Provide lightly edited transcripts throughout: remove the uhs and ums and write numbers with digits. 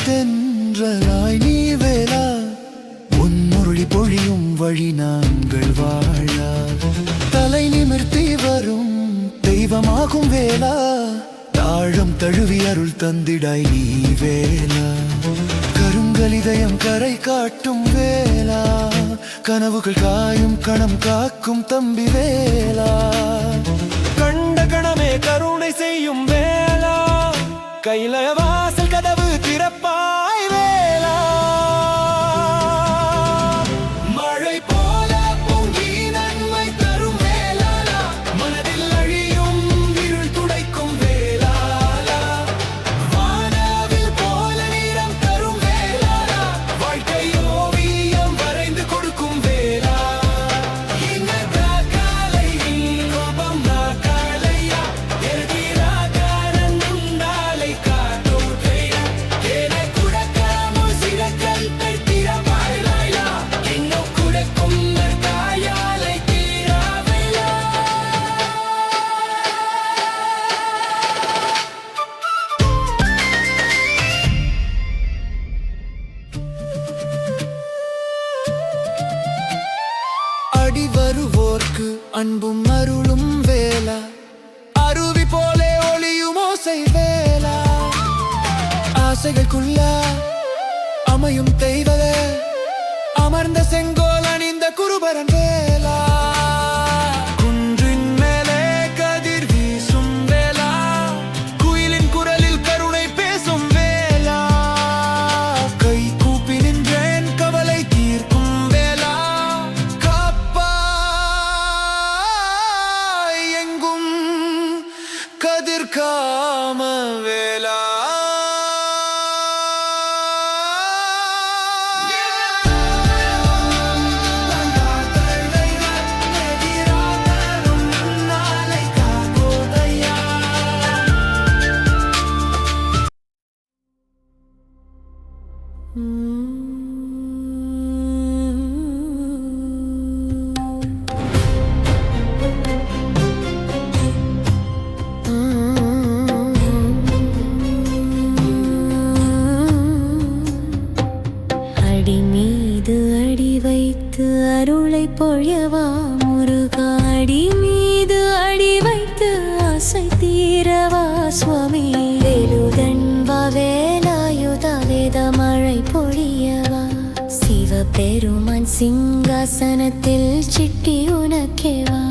தென்றலாய் நீ வேளா உன்மொழி பொழியும் வழி நாங்கள் வாழா தலை நிமிர்த்தி வரும் தெய்வமாகும் வேளா தாழம் தழுவி அருள் தந்திடாய் நீ வேளா கருங்கலிதயம் கரை காட்டும் வேளா கனவுகள் காயும் கணம் காக்கும் தம்பி வேளா கண்ட கணமே கருணை செய்யும் வேளா கையில வாசல் கதவு திறப்பாய் வேளா மழை போல பொங்கி நன்மை தரும் வேளா மனதில் அழியும் இருள் துடைக்கும் வேளா வானவில் போல நிறம் தரும் வேளா வாழ்க்கை ஓவியம் வரைந்து கொடுக்கும் வேளா அடி வருவோர்க்கு அன்பும் அருளும் வேளா அருவி போலே ஒளியும் ஓசை வேளா ஆசைகளுக்குள்ள அமையும் தெய்வவே அமர்ந்த செங்கோல் அணிந்த குருபரன் வேளா குன்றின் மேலே கதிர் வீசும் வேளா குயிலின் குரலில் கருணை பேசும் வேளா கை கூப்பி நின்றேன் கவலை தீர்க்கும் வேளா காப்பாய் எங்கும் கதிர் காம வேளா அடி மீது அடி வைத்து அருளை பொழியவா முருகா அடி மீது அடி வைத்து ஆசை தீரவா சுவாமி வேலுதன்பா வேலாயுத வேத மழை பொழியவா சிவபெருமான் சிங்காசனத்தில் சிட்டி உனக்கேவா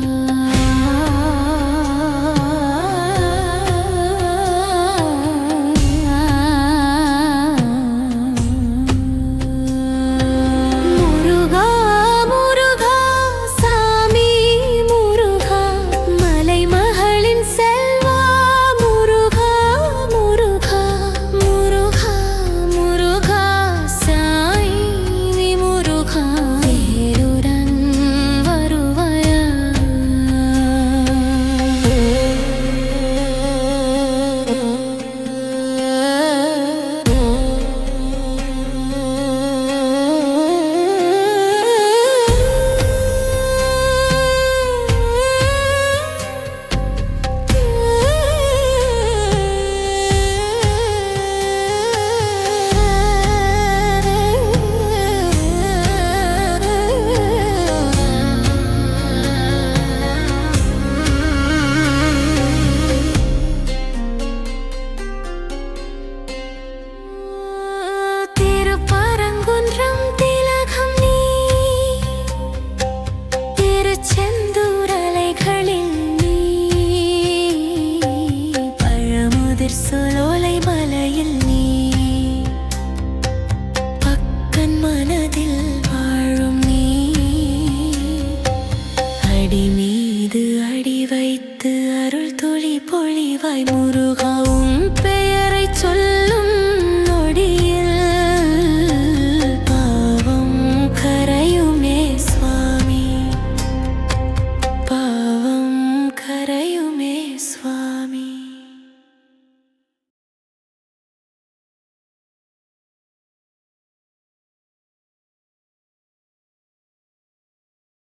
சோலை மலையில் நீ பக்கன் மனதில் வாழும் நீ அடி மீது அடி வைத்து அருள் துளி பொழிவாய் முருகா உன் பெயரை சொல்ல